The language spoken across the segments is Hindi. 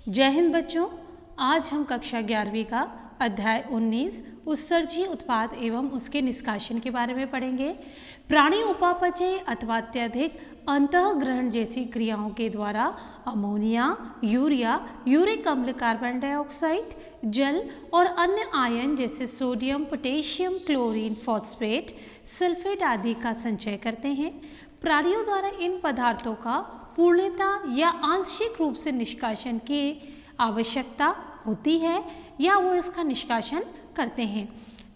जय हिंद बच्चों। आज हम कक्षा 11वीं का अध्याय 19 उत्सर्जी उत्पाद एवं उसके निष्कासन के बारे में पढ़ेंगे। प्राणी उपापचय अथवा अत्यधिक अंतःग्रहण जैसी क्रियाओं के द्वारा अमोनिया, यूरिया, यूरिक अम्ल, कार्बन डाइऑक्साइड, जल और अन्य आयन जैसे sodium, potassium, chlorine, phosphate, sulphate आदि का संचय करते हैं। प्राणियों द्वारा इन पदार्थों का पूर्णतः या आंशिक रूप से निष्कासन की आवश्यकता होती है या वो इसका निष्कासन करते हैं।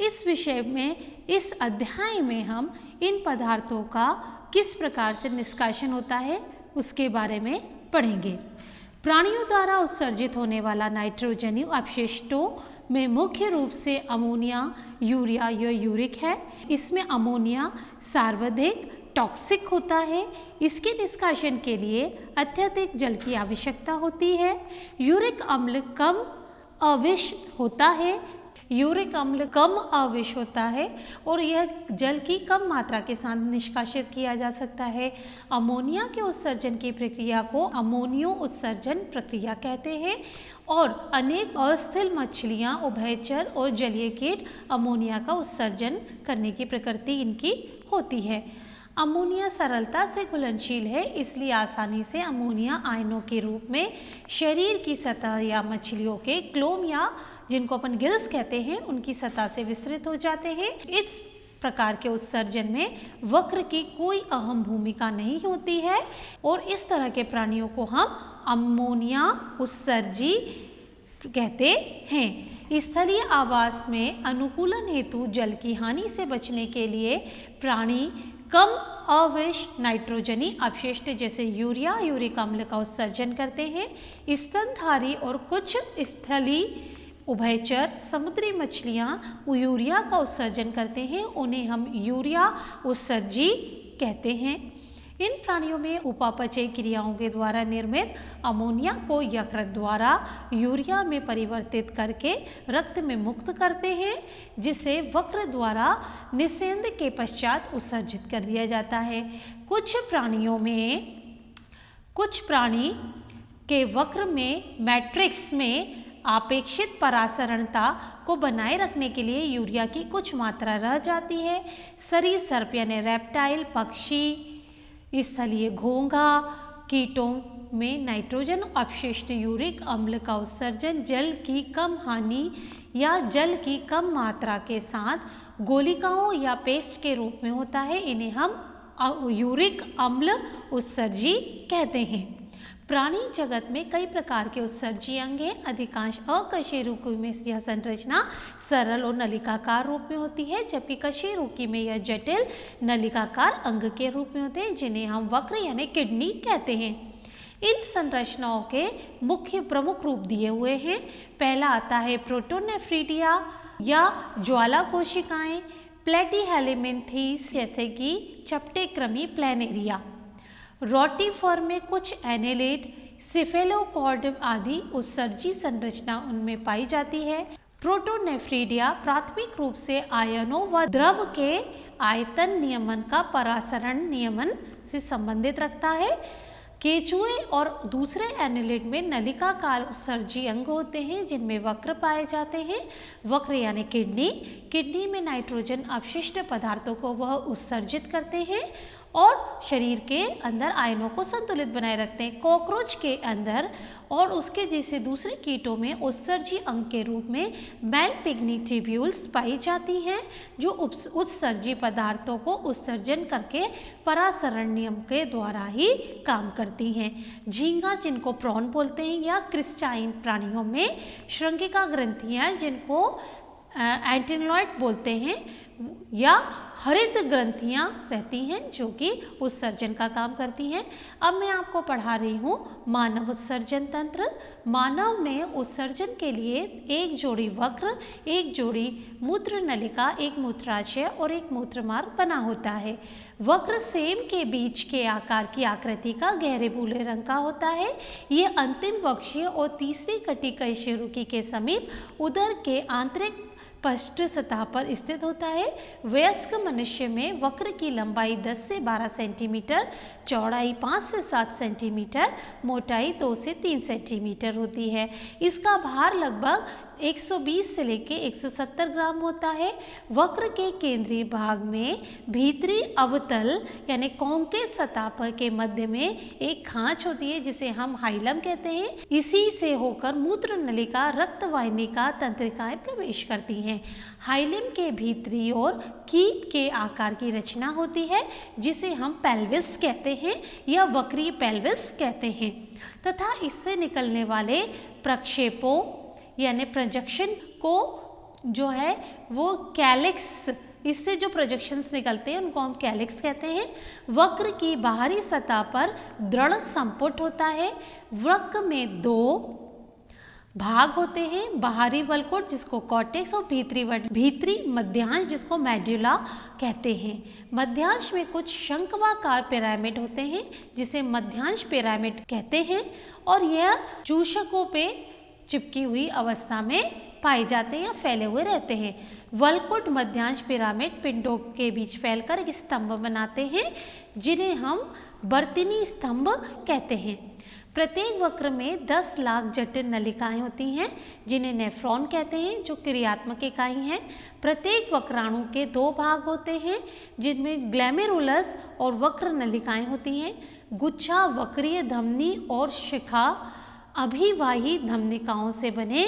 इस विषय में इस अध्याय में हम इन पदार्थों का किस प्रकार से निष्कासन होता है उसके बारे में पढ़ेंगे। प्राणियों द्वारा उत्सर्जित होने वाला नाइट्रोजनी अपशिष्टों में मुख्य रूप से अमोनिया, यूरिया या यूरिक है। इसमें अमोनिया सर्वाधिक टॉक्सिक होता है। इसके निष्कासन के लिए अत्यधिक जल की आवश्यकता होती है। यूरिक अम्ल कम अविष होता है। यूरिक अम्ल कम अविष होता है और यह जल की कम मात्रा के साथ निष्कासित किया जा सकता है। अमोनिया के उत्सर्जन की प्रक्रिया को अमोनियो उत्सर्जन प्रक्रिया कहते हैं और अनेक अस्थिर मछलियां, उभयचर और जलीय कीट अमोनिया का उत्सर्जन करने की प्रकृति इनकी होती है। अमोनिया सरलता से घुलनशील है, इसलिए आसानी से अमोनिया आयनों के रूप में शरीर की सतह या मछलियों के क्लोम या जिनको अपन गिल्स कहते हैं उनकी सतह से विस्तृत हो जाते हैं। इस प्रकार के उत्सर्जन में वक्र की कोई अहम भूमिका नहीं होती है और इस तरह के प्राणियों को हम अमोनिया उत्सर्जी कहते हैं। स्थलीय आवास में अनुकूलन हेतु जल की हानि से बचने के लिए प्राणी कम अविष नाइट्रोजनी अपशिष्ट जैसे यूरिया, यूरिक अम्ल का उत्सर्जन करते हैं। स्तनधारी और कुछ स्थलीय उभयचर समुद्री मछलियां यूरिया का उत्सर्जन करते हैं, उन्हें हम यूरिया उत्सर्जी कहते हैं। इन प्राणियों में उपापचय क्रियाओं के द्वारा निर्मित अमोनिया को यकृत द्वारा यूरिया में परिवर्तित करके रक्त में मुक्त करते हैं, जिसे वक्र द्वारा निस्यंद के पश्चात उत्सर्जित कर दिया जाता है। कुछ प्राणी के वक्र में मैट्रिक्स में आपेक्षित परासरणता को बनाए रखने के लिए यूरिया की कुछ मात्रा रह जाती है। सरीसृप यानी रेप्टाइल, पक्षी, स्थलीय घोंघा, कीटों में नाइट्रोजन अपशिष्ट यूरिक अम्ल का उत्सर्जन जल की कम हानि या जल की कम मात्रा के साथ गोलिकाओं या पेस्ट के रूप में होता है। इन्हें हम यूरिक अम्ल उत्सर्जी कहते हैं। प्राणी जगत में कई प्रकार के उत्सर्जी अंग हैं। अधिकांश अकशेरुकी में यह संरचना सरल और नलिकाकार रूप में होती है, जबकि कशेरुकी में यह जटिल नलिकाकार अंग के रूप में होते हैं, जिन्हें हम वक्र यानी किडनी कहते हैं। इन संरचनाओं के मुख्य प्रमुख रूप दिए हुए हैं। पहला आता है प्रोटोनेफ्रिडिया या ज्वाला कोशिकाएं, प्लेटीहेल्मिन्थेस जैसे कि चपटे कृमि प्लेनेरिया। रोटिफॉर्म में कुछ एनेलिड, सिफेलोपॉड आदि उत्सर्जी संरचना उनमें पाई जाती है। प्रोटोनेफ्रिडिया प्राथमिक रूप से आयनों व द्रव के आयतन नियमन का परासरण नियमन से संबंधित रखता है। केचुए और दूसरे एनेलिड में नलिकाकार उत्सर्जी अंग होते हैं, जिनमें वक्र पाए जाते हैं। वक्र यानी किडनी में नाइट्रोजन अपशिष्ट पदार्थों को वह उत्सर्जित करते हैं और शरीर के अंदर आयनों को संतुलित बनाए रखते हैं। कॉकरोच के अंदर और उसके जैसे दूसरे कीटों में उत्सर्जी अंग के रूप में मैलपिग्नी ट्यूब्यूल्स पाई जाती हैं, जो उत्सर्जी पदार्थों को उत्सर्जन करके परासरण नियम के द्वारा ही काम करती हैं। झींगा जिनको प्रॉन बोलते हैं या क्रिस्टाइन प्राणियों में श्रृंगिका ग्रंथियां जिनको एंटेनोइड बोलते हैं या हरित ग्रंथियां रहती हैं जो कि उत्सर्जन का काम करती हैं। अब मैं आपको पढ़ा रही हूँ मानव उत्सर्जन तंत्र। मानव में उत्सर्जन के लिए एक जोड़ी वक्र, एक जोड़ी मूत्र नलिका, एक मूत्राशय और एक मूत्रमार्ग बना होता है। वक्र सेम के बीच के आकार की आकृति का गहरे भूरे रंग का होता है। ये अंतिम वक्षीय और तीसरी कटी कशेरुकी के समीप उदर के आंतरिक पृष्ठ सतह पर स्थित होता है। वयस्क मनुष्य में वक्र की लंबाई 10 से 12 सेंटीमीटर, चौड़ाई 5 से 7 सेंटीमीटर, मोटाई 2 से 3 सेंटीमीटर होती है। इसका भार लगभग 120 से लेके 170 ग्राम होता है। वक्र के केंद्रीय भाग में भीतरी अवतल यानी कॉन्केव सतह पर के मध्य में एक खांच होती है जिसे हम हाइलम कहते हैं। इसी से होकर मूत्र नलिका, रक्त वाहिनिका तंत्रिकाएं प्रवेश करती हैं। हाइलम के भीतरी ओर कीप के आकार की रचना होती है जिसे हम पेल्विस कहते हैं या वक्रीय पेल्विस कहते हैं तथा इससे निकलने वाले प्रक्षेपों यानी प्रोजेक्शन को जो है वो कैलिक्स, इससे जो प्रोजेक्शंस निकलते हैं उनको हम कैलिक्स कहते हैं। वक्र की बाहरी सतह पर दृढ़ संपुट होता है। वक्र में 2 भाग होते हैं, बाहरी वल्कुट जिसको कॉर्टेक्स और भीतरी मध्यांश जिसको मेडुला कहते हैं। मध्यांश में कुछ शंक्वाकार पिरामिड होते हैं जिसे मध्यांश पिरामिड कहते हैं और यह चूषकों पे चिपकी हुई अवस्था में पाए जाते हैं या फैले हुए रहते हैं। वल्कुट मध्यांश पिरामिड पिंडों के बीच फैलकर एक स्तंभ बनाते हैं जिन्हें हम बर्तिनी स्तंभ कहते हैं। प्रत्येक वक्र में 10 लाख जटिल नलिकाएं होती हैं जिन्हें नेफ्रॉन कहते हैं जो क्रियात्मक इकाई हैं। प्रत्येक वक्राणु के 2 भाग होते हैं जिनमें ग्लैमेरुलस और वक्र नलिकाएं होती हैं। गुच्छा वक्रीय धमनी और शिखा अभिवाही धमनिकाओं से बने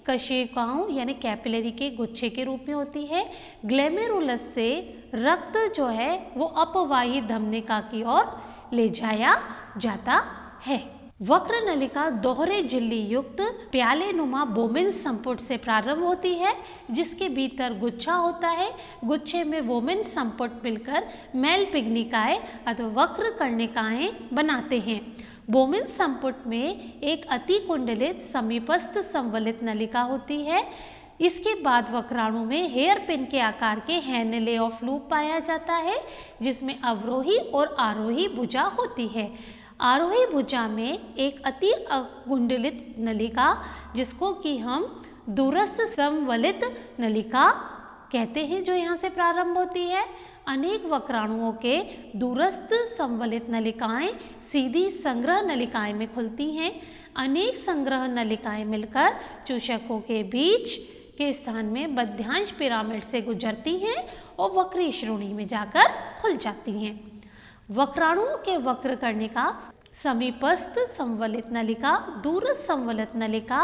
कशेरुकाओं यानी कैपिलरी के गुच्छे के रूप में होती है। ग्लैमेरुलस से रक्त जो है वो अपवाही धमनिका की ओर ले जाया जाता है। वक्र नलिका दोहरे झिल्ली युक्त प्याले नुमा वोमेन संपुट से प्रारंभ होती है जिसके भीतर गुच्छा होता है। गुच्छे में वोमेन संपुट मिलकर मेल पिग्निकाएं अथवा वक्र कर्णिकाएं बनाते हैं। वोमेन संपुट में एक अति कुंडलित समीपस्थ संवलित नलिका होती है। इसके बाद वक्राणु में हेयर पिन के आकार के हैनले ऑफ लूप पाया जाता है जिसमें अवरोही और आरोही भुजा होती है। आरोही भुजा में एक अति कुंडलित नलिका जिसको कि हम दूरस्थ संवलित नलिका कहते हैं जो यहाँ से प्रारंभ होती है। अनेक वक्राणुओं के दूरस्थ संवलित नलिकाएं सीधी संग्रह नलिकाएं में खुलती हैं। अनेक संग्रह नलिकाएं मिलकर चूषकों के बीच के स्थान में मध्यांश पिरामिड से गुजरती हैं और वक्रीय श्रोणी में जाकर खुल जाती हैं। वक्राणुओं के वक्र कर्णिका, समीपस्थ संवलित नलिका, दूरस्थ संवलित नलिका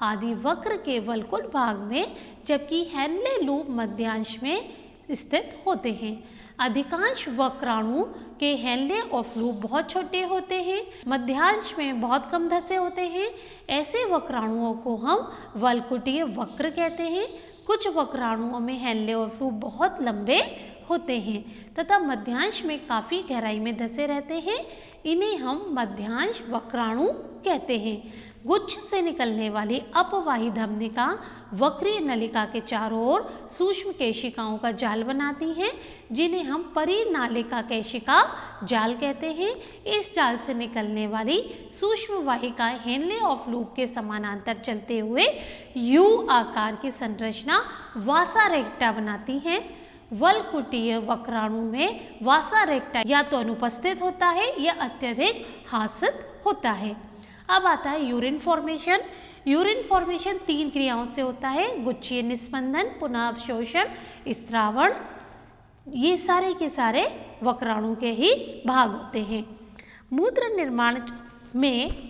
आदि वक्र के वल्कुट भाग में जबकि हैनले लूप मध्यांश में स्थित होते हैं। अधिकांश वक्राणु के हैनले ऑफ लूप बहुत छोटे होते हैं, मध्यांश में बहुत कम धसे होते हैं। ऐसे वक्राणुओं को हम वल्कुटीय वक्र कहते हैं। कुछ वक्राणुओं में हैनले ऑफ लूप बहुत लंबे होते हैं तथा मध्यांश में काफ़ी गहराई में धसे रहते हैं। इन्हें हम मध्यांश वक्राणु कहते हैं। गुच्छ से निकलने वाली अपवाही धमनिका वक्रीय नलिका के चारों ओर सूक्ष्म केशिकाओं का जाल बनाती हैं जिन्हें हम परिनालिका केशिका जाल कहते हैं। इस जाल से निकलने वाली सूक्ष्म वाहिकाएं हैनले ऑफ लूप के समानांतर चलते हुए यू आकार की संरचना वासा रेक्टा बनाती हैं। वल्कुटीय वक्राणु में वासा रेक्टा या तो अनुपस्थित होता है या अत्यधिक हासिल होता है। अब आता है यूरिन फॉर्मेशन। यूरिन फॉर्मेशन 3 क्रियाओं से होता है: गुच्छीय निस्पंदन, पुनः अवशोषण, स्त्रावण। ये सारे के सारे वक्राणु के ही भाग होते हैं। मूत्र निर्माण में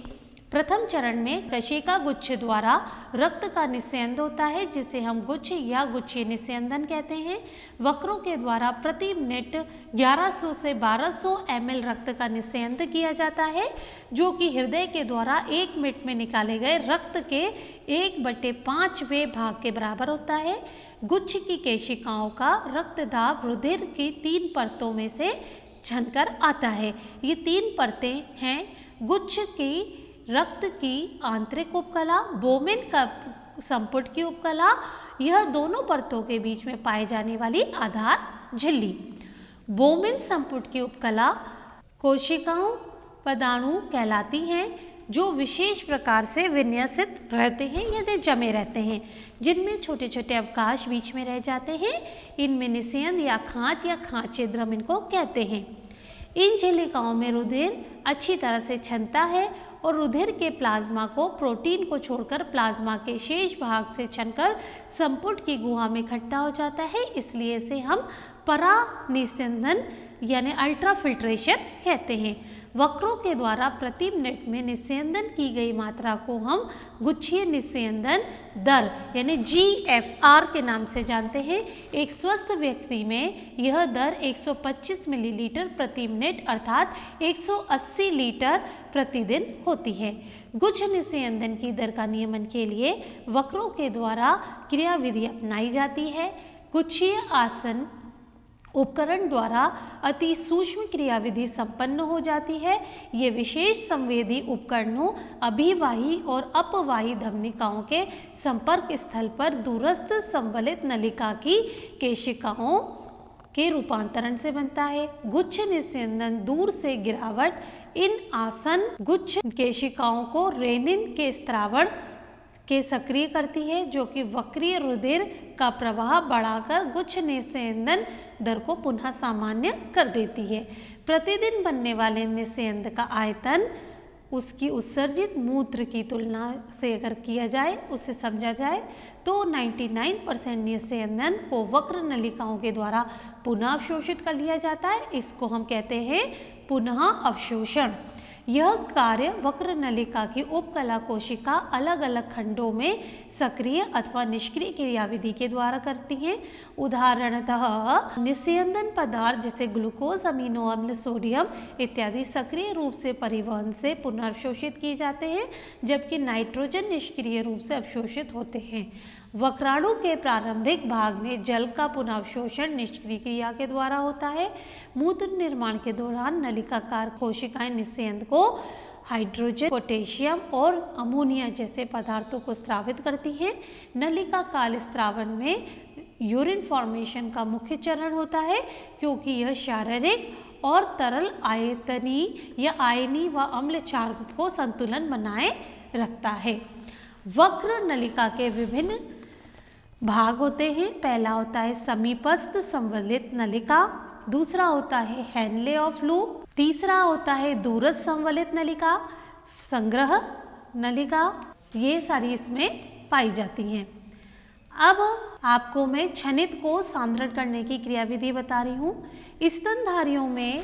प्रथम चरण में कशिका गुच्छ द्वारा रक्त का निस्यंदन होता है जिसे हम गुच्छ या गुच्छीय निस्यंदन कहते हैं। वक्रों के द्वारा प्रति मिनट 1100 से 1200 ml रक्त का निस्यंदन किया जाता है जो कि हृदय के द्वारा 1 मिनट में निकाले गए रक्त के 1/5वें भाग के बराबर होता है। गुच्छ की केशिकाओं का रक्त दाब रुधिर की 3 परतों में से छनकर आता है। ये 3 परतें हैं: गुच्छ की रक्त की आंतरिक उपकला, वोमेन का संपुट की उपकला, यह दोनों परतों के बीच में पाए जाने वाली आधार झिल्ली। वोमेन संपुट की उपकला कोशिकाओं पदाणु कहलाती हैं। जो विशेष प्रकार से विन्यसित रहते हैं यदि जमे रहते हैं, जिनमें छोटे छोटे अवकाश बीच में रह जाते हैं। इनमें निस्यंद या खाँच छिद्र हम इनको कहते हैं। इन झिल्लिकाओं में रुधिर अच्छी तरह से छनता है और रुधिर के प्लाज्मा को प्रोटीन को छोड़कर प्लाज्मा के शेष भाग से छनकर संपुट की गुहा में इकट्ठा हो जाता है, इसलिए इसे हम परानिस्यंदन यानी अल्ट्राफिल्ट्रेशन कहते हैं। वक्रों के द्वारा प्रति मिनट में निस्यंदन की गई मात्रा को हम गुच्छीय निस्यंदन दर यानी GFR के नाम से जानते हैं। एक स्वस्थ व्यक्ति में यह दर 125 मिलीलीटर प्रति मिनट अर्थात 180 लीटर प्रतिदिन होती है। गुच्छ निस्यंदन की दर का नियमन के लिए वक्रों के द्वारा क्रियाविधि अपनाई जाती है। गुच्छीय आसन उपकरण द्वारा अति सूक्ष्म क्रियाविधि संपन्न हो जाती है। ये विशेष संवेदी उपकरणों अभिवाही और अपवाही धमनिकाओं के संपर्क स्थल पर दूरस्थ संवलित नलिका की केशिकाओं के रूपांतरण से बनता है। गुच्छ निस्यंदन दूर से गिरावट इन आसन गुच्छ केशिकाओं को रेनिन के स्त्रावण के सक्रिय करती है, जो कि वक्रीय रुधिर का प्रवाह बढ़ाकर गुच्छ निस्यंदन दर को पुनः सामान्य कर देती है। प्रतिदिन बनने वाले निस्यंद का आयतन उसकी उत्सर्जित मूत्र की तुलना से अगर किया जाए, उसे समझा जाए तो 99% निस्यंदन को वक्र नलिकाओं के द्वारा पुनः अवशोषित कर लिया जाता है। इसको हम कहते हैं पुनः अवशोषण। यह कार्य वक्र नलिका की उपकला कोशिका अलग अलग खंडों में सक्रिय अथवा निष्क्रिय क्रियाविधि के द्वारा करती हैं। उदाहरणतः निस्यंदन पदार्थ जैसे ग्लूकोज, अमीनो अम्ल, सोडियम इत्यादि सक्रिय रूप से परिवहन से पुनर्अवशोषित किए जाते हैं, जबकि नाइट्रोजन निष्क्रिय रूप से अवशोषित होते हैं। वक्राणु के प्रारंभिक भाग में जल का पुनर्अवशोषण निष्क्रिय क्रिया के द्वारा होता है। मूत्र निर्माण के दौरान नलिकाकार कोशिकाएं निस्यंद को हाइड्रोजन, पोटेशियम और अमोनिया जैसे पदार्थों को स्रावित करती हैं। नलिका काल स्त्रावण में यूरिन फॉर्मेशन का मुख्य चरण होता है, क्योंकि यह शारीरिक और तरल आयतनी या आयनी व अम्ल क्षार को संतुलन बनाए रखता है। वक्र नलिका के विभिन्न भाग होते हैं। पहला होता है समीपस्थ संवलित नलिका, दूसरा होता है हैंडले ऑफ लूप, तीसरा होता है दूरस्थ संवलित नलिका, संग्रह नलिका, ये सारी इसमें पाई जाती हैं। अब आपको मैं छनित को सांद्रण करने की क्रियाविधि बता रही हूँ। स्तनधारियों में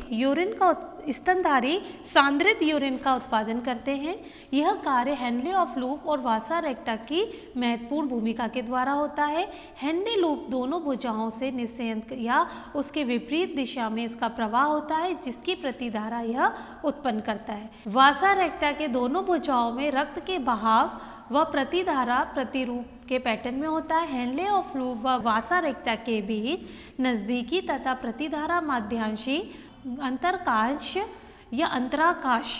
स्तनधारी सांद्रित यूरिन का उत्पादन करते हैं। यह कार्य हैंडले ऑफ लूप और वासा रेक्टा की महत्वपूर्ण भूमिका के द्वारा होता है। हैंडले लूप दोनों भुजाओं से निस्यंद या उसके विपरीत दिशा में इसका प्रवाह होता है, जिसकी प्रतिधारा यह उत्पन्न करता है। वासा रेक्टा के दोनों भुजाओं में रक्त के बहाव व प्रतिधारा प्रतिरूप के पैटर्न में होता है। हैंडले ऑफ लूप व वासा रेक्टा के बीच नजदीकी तथा प्रतिधारा माध्यांशी अंतरकाश या अंतराकाश,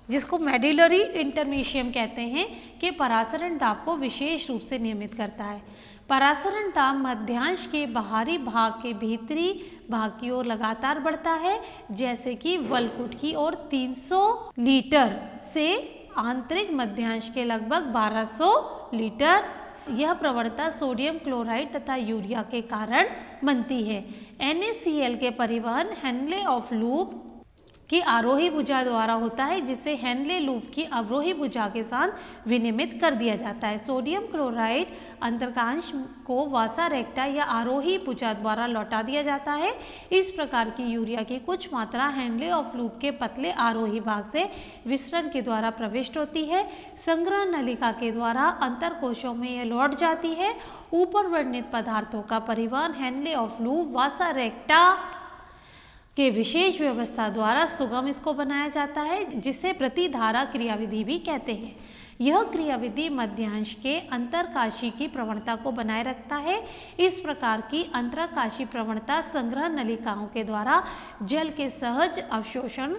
जिसको मेडुलरी इंटरमीशियम कहते हैं, के परासरण दाब को विशेष रूप से नियमित करता है। परासरण दाब मध्यांश के बाहरी भाग के भीतरी भाग की ओर लगातार बढ़ता है, जैसे कि वलकुट की ओर 300 लीटर से आंतरिक मध्यांश के लगभग 1200 लीटर। यह प्रवणता सोडियम क्लोराइड तथा यूरिया के कारण बनती है। NaCl के परिवहन हैंडले ऑफ लूप की आरोही भुजा द्वारा होता है, जिसे हैंडले लूप की अवरोही भुजा के साथ विनिमित कर दिया जाता है। सोडियम क्लोराइड अंतरकांश को वासा रेक्टा या आरोही भुजा द्वारा लौटा दिया जाता है। इस प्रकार की यूरिया की कुछ मात्रा हैंडले ऑफ लूप के पतले आरोही भाग से विसरण के द्वारा प्रविष्ट होती है। संग्रह नलिका के द्वारा अंतर कोशों में यह लौट जाती है। ऊपर वर्णित पदार्थों का परिवहन हैंडले ऑफ लूप वासा रेक्टा के विशेष व्यवस्था द्वारा सुगम इसको बनाया जाता है, जिसे प्रतिधारा क्रियाविधि भी कहते हैं। यह क्रियाविधि मध्यांश के अंतरकाशी की प्रवणता को बनाए रखता है। इस प्रकार की अंतरकाशी प्रवणता संग्रह नलिकाओं के द्वारा जल के सहज अवशोषण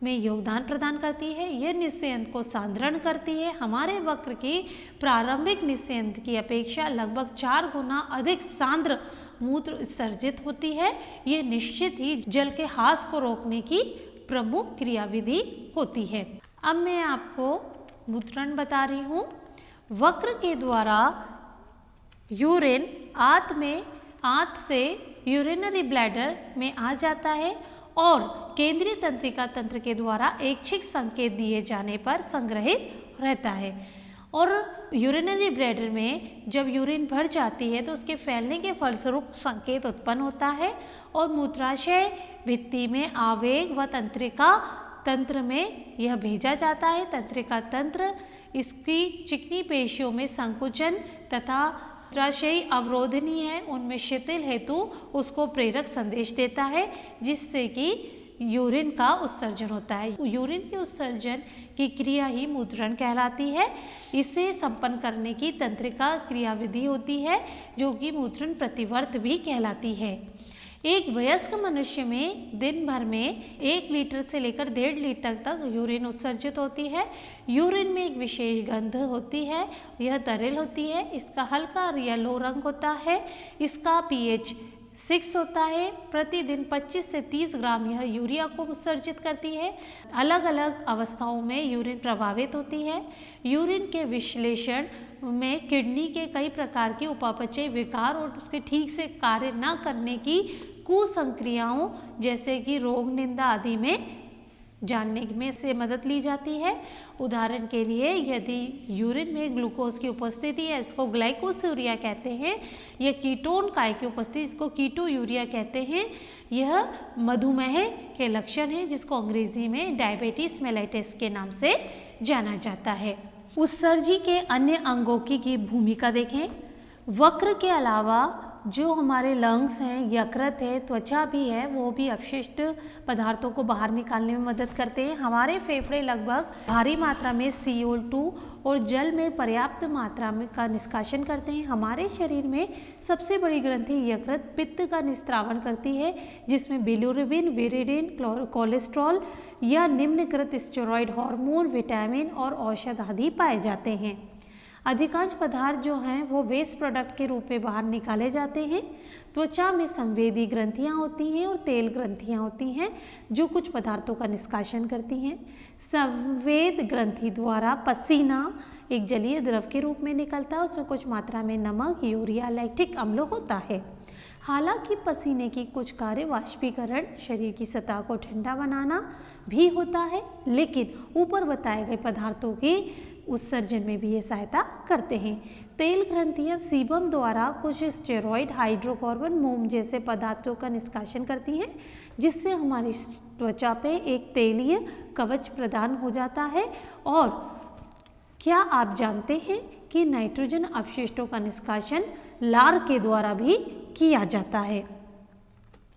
में योगदान प्रदान करती है। यह निस्यंद को सांद्रण करती है। हमारे वक्र की प्रारंभिक निस्यंद की अपेक्षा लगभग 4 गुना अधिक सांद्र मूत्र विसर्जित होती है। ये निश्चित ही जल के ह्रास को रोकने की प्रमुख क्रियाविधि होती है। अब मैं आपको मुद्रण बता रही हूँ। वक्र के द्वारा यूरिन आंत से यूरिनरी ब्लैडर में आ जाता है और केंद्रीय तंत्रिका तंत्र के द्वारा ऐच्छिक संकेत दिए जाने पर संग्रहित रहता है। और यूरिनरी ब्लैडर में जब यूरिन भर जाती है तो उसके फैलने के फलस्वरूप संकेत उत्पन्न होता है और मूत्राशय भित्ति में आवेग व तंत्रिका तंत्र में यह भेजा जाता है। तंत्रिका तंत्र इसकी चिकनी पेशियों में संकुचन तथा मूत्राशयी अवरोधनीय है उनमें शिथिल हेतु उसको प्रेरक संदेश देता है, जिससे कि यूरिन का उत्सर्जन होता है। यूरिन के उत्सर्जन की क्रिया ही मुद्रण कहलाती है। इसे संपन्न करने की तंत्रिका क्रियाविधि होती है जो कि मुद्रण प्रतिवर्त भी कहलाती है। एक वयस्क मनुष्य में दिन भर में 1 लीटर से लेकर 1.5 लीटर तक यूरिन उत्सर्जित होती है। यूरिन में एक विशेष गंध होती है, यह तरल होती है, इसका हल्का येलो रंग होता है, इसका pH 6 होता है। प्रतिदिन 25 से 30 ग्राम यह यूरिया को उत्सर्जित करती है। अलग अलग अवस्थाओं में यूरिन प्रभावित होती है। यूरिन के विश्लेषण में किडनी के कई प्रकार के उपापचय विकार और उसके ठीक से कार्य न करने की कुसंक्रियाओं जैसे कि रोग निंदा आदि में जानने में से मदद ली जाती है। उदाहरण के लिए यदि यूरिन में ग्लूकोज की उपस्थिति है, इसको ग्लाइकोसूरिया कहते हैं। यह कीटोन काय की उपस्थिति, इसको कीटो यूरिया कहते हैं। यह मधुमेह के लक्षण है जिसको अंग्रेजी में डायबिटीज मेलाइटिस के नाम से जाना जाता है। उत्सर्जी के अन्य अंगों की भूमिका देखें। वक्र के अलावा जो हमारे लंग्स हैं, यकृत है, त्वचा भी है, वो भी अपशिष्ट पदार्थों को बाहर निकालने में मदद करते हैं। हमारे फेफड़े लगभग भारी मात्रा में CO2 और जल में पर्याप्त मात्रा में का निष्कासन करते हैं। हमारे शरीर में सबसे बड़ी ग्रंथि यकृत पित्त का निस्त्रावण करती है, जिसमें बिलिरुबिन, विरिडिन, कोलेस्ट्रॉल या निम्नकृत स्टेरॉयड हार्मोन, विटामिन और औषध आदि पाए जाते हैं। अधिकांश पदार्थ जो हैं वो वेस्ट प्रोडक्ट के रूप में बाहर निकाले जाते हैं। त्वचा में संवेदी ग्रंथियां होती हैं और तेल ग्रंथियां होती हैं जो कुछ पदार्थों का निष्कासन करती हैं। संवेद ग्रंथि द्वारा पसीना एक जलीय द्रव के रूप में निकलता है, उसमें कुछ मात्रा में नमक, यूरिया, लैक्टिक अम्ल होता है। हालांकि पसीने की कुछ कार्य वाष्पीकरण, शरीर की सतह को ठंडा बनाना भी होता है, लेकिन ऊपर बताए गए पदार्थों के उत्सर्जन में भी ये सहायता करते हैं। तेल ग्रंथियां सीबम द्वारा कुछ स्टेरॉयड, हाइड्रोकार्बन, मोम जैसे पदार्थों का निष्कासन करती हैं, जिससे हमारी त्वचा पे एक तेलीय कवच प्रदान हो जाता है। और क्या आप जानते हैं कि नाइट्रोजन अपशिष्टों का निष्कासन लार के द्वारा भी किया जाता है।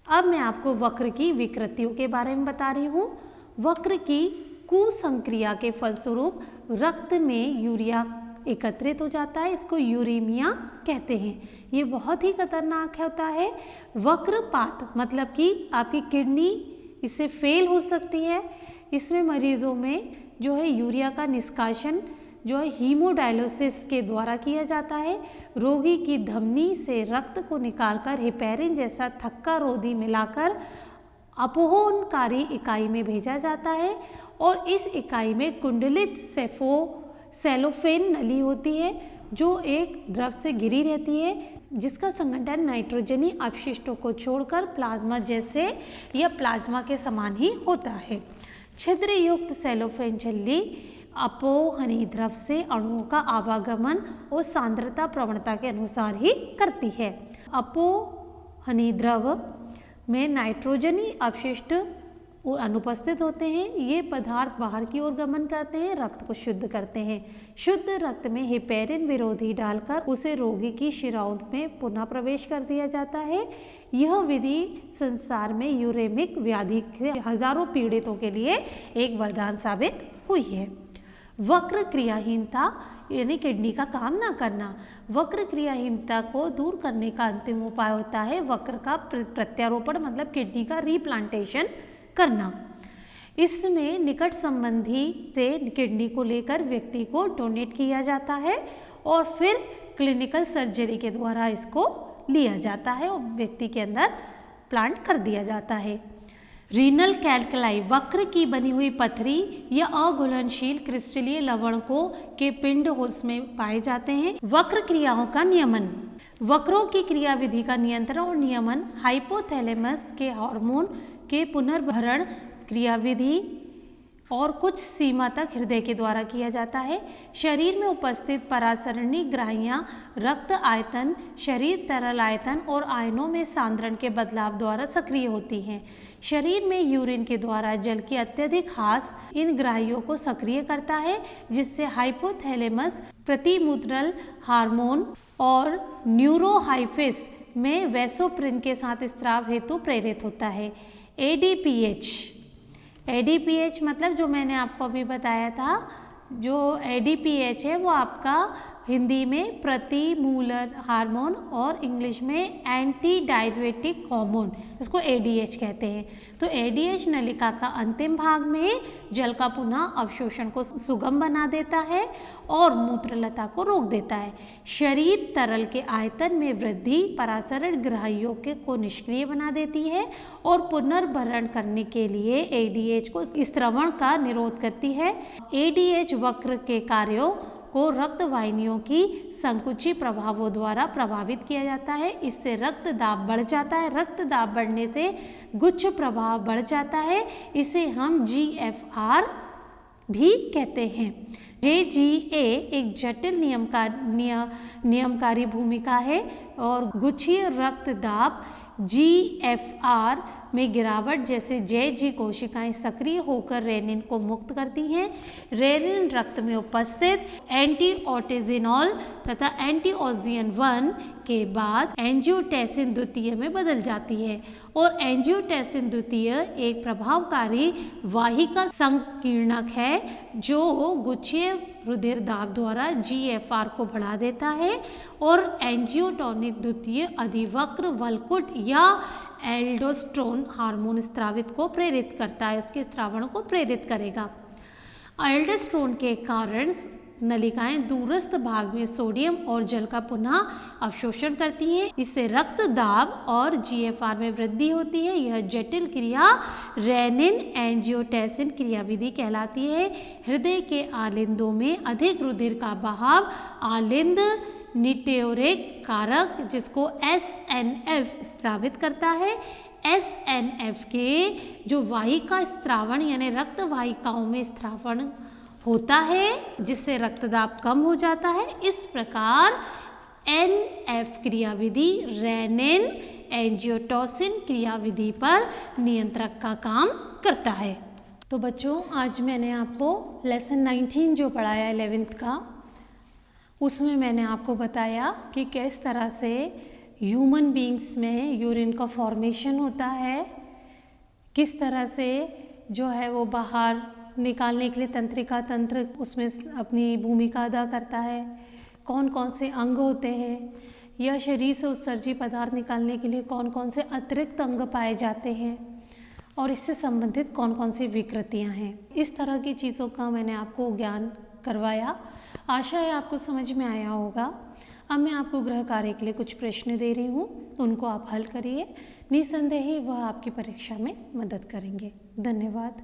अब मैं आपको वक्र की विकृतियों के बारे में बता रही हूँ। वक्र की कुसंक्रिया के फलस्वरूप रक्त में यूरिया एकत्रित हो जाता है, इसको यूरेमिया कहते हैं। ये बहुत ही खतरनाक होता है। वक्रपात मतलब कि आपकी किडनी इससे फेल हो सकती है। इसमें मरीजों में जो है यूरिया का निष्कासन जो है हीमोडायलिसिस के द्वारा किया जाता है। रोगी की धमनी से रक्त को निकालकर हेपेरिन जैसा थक्का रोधी मिलाकर अपोहनकारी इकाई में भेजा जाता है और इस इकाई में कुंडलित सेलोफेन नली होती है जो एक द्रव से घिरी रहती है, जिसका संगठन नाइट्रोजनी अपशिष्टों को छोड़कर प्लाज्मा जैसे या प्लाज्मा के समान ही होता है। छिद्र युक्त सेलोफेन झिल्ली अपोहनी द्रव से अणुओं का आवागमन और सांद्रता प्रवणता के अनुसार ही करती है। अपोहनी द्रव में नाइट्रोजनी अपशिष्ट अनुपस्थित होते हैं। ये पदार्थ बाहर की ओर गमन करते हैं, रक्त को शुद्ध करते हैं। शुद्ध रक्त में हेपेरिन विरोधी डालकर उसे रोगी की शिराओं में पुनः प्रवेश कर दिया जाता है। यह विधि संसार में यूरेमिक व्याधि के हजारों पीड़ितों के लिए एक वरदान साबित हुई है। वक्र क्रियाहीनता यानी किडनी का काम ना करना। वक्र क्रियाहीनता को दूर करने का अंतिम उपाय होता है वक्र का प्रत्यारोपण मतलब किडनी का रिप्लांटेशन करना। इसमें निकट संबंधी से किडनी को लेकर व्यक्ति को डोनेट किया जाता है और फिर क्लिनिकल सर्जरी के द्वारा इसको लिया जाता है और व्यक्ति के अंदर प्लांट कर दिया जाता है। रीनल कैल्कुलाई वक्र की बनी हुई पथरी या अघुलनशील क्रिस्टलीय लवणकों के पिंड उसमें पाए जाते हैं। वक्र क्रियाओं का नियमन, वक्रों की क्रियाविधि का नियंत्रण और नियमन हाइपोथैलेमस के हार्मोन के पुनर्भरण क्रियाविधि और कुछ सीमा तक हृदय के द्वारा किया जाता है। शरीर में उपस्थित परासरणी ग्राहियां रक्त आयतन, शरीर तरल आयतन और आयनों में सांद्रण के बदलाव द्वारा सक्रिय होती हैं। शरीर में यूरिन के द्वारा जल की अत्यधिक ह्रास इन ग्राहियों को सक्रिय करता है, जिससे हाइपोथैलेमस प्रतिमूत्रल हार्मोन और न्यूरोहाइफिस में वैसोप्रिन के साथ स्राव हेतु प्रेरित होता है। एडीपीएच मतलब जो मैंने आपको अभी बताया था, जो एडीपीएच है वो आपका हिंदी में प्रतिमूलर हार्मोन और इंग्लिश में एंटी डायरेटिक हार्मोन, इसको एडीएच कहते हैं। तो एडीएच नलिका का अंतिम भाग में जल का पुनः अवशोषण को सुगम बना देता है और मूत्रलता को रोक देता है। शरीर तरल के आयतन में वृद्धि परासरण ग्राहियों को निष्क्रिय बना देती है और पुनर्भरण करने के लिए एडीएच को स्रवण का निरोध करती है। एडीएच वक्र के कार्यों को रक्त वाहिनियों की संकुची प्रभावों द्वारा प्रभावित किया जाता है। इससे रक्त दाब बढ़ जाता है। रक्त दाब बढ़ने से गुच्छ प्रभाव बढ़ जाता है। इसे हम GFR भी कहते हैं। JGA एक जटिल नियमकारी भूमिका है और गुच्छीय रक्त दाब GFR में गिरावट जैसे JG कोशिकाएं सक्रिय होकर रेनिन को मुक्त करती हैं। रेनिन रक्त में उपस्थित एंटीऑटेजिनॉल तथा एंटीऑक्सियन 1 के बाद एंजियोटेंसिन द्वितीय में बदल जाती है और एंजियोटेंसिन द्वितीय एक प्रभावकारी वाहिका संकीर्णक है जो गुच्छीय रुधिर दाब द्वारा GFR को बढ़ा देता है और एंजियोटोनिक द्वितीय अधिवक्र वल्कुट या एल्डोस्टेरोन हार्मोन स्रावित को प्रेरित करता है, उसके स्रावण को प्रेरित करेगा। एल्डोस्टेरोन के कारण नलिकाएं दूरस्थ भाग में सोडियम और जल का पुनः अवशोषण करती हैं। इससे रक्त दाब और GFR में वृद्धि होती है। यह जटिल क्रिया रेनिन एंजियोटेंसिन क्रियाविधि कहलाती है। हृदय के आलिंदों में अधिक रुधिर का बहाव आलिंद निटेोरिक कारक जिसको SNF स्रावित करता है। SNF के जो वाहिका स्रावण यानी रक्त वाहिकाओं में स्रावण होता है जिससे रक्तदाब कम हो जाता है। इस प्रकार NF क्रियाविधि रेनिन एंजियोटेंसिन क्रियाविधि पर नियंत्रक का काम करता है। तो बच्चों आज मैंने आपको लेसन 19 जो पढ़ाया 11th का, उसमें मैंने आपको बताया कि किस तरह से ह्यूमन बीइंग्स में यूरिन का फॉर्मेशन होता है, किस तरह से जो है वो बाहर निकालने के लिए तंत्रिका तंत्र उसमें अपनी भूमिका अदा करता है, कौन कौन से अंग होते हैं, या शरीर से उत्सर्जी पदार्थ निकालने के लिए कौन कौन से अतिरिक्त अंग पाए जाते हैं और इससे संबंधित कौन कौन सी विकृतियां हैं। इस तरह की चीज़ों का मैंने आपको ज्ञान करवाया। आशा है आपको समझ में आया होगा। अब मैं आपको गृह कार्य के लिए कुछ प्रश्न दे रही हूँ, उनको आप हल करिए। निसंदेह ही वह आपकी परीक्षा में मदद करेंगे। धन्यवाद।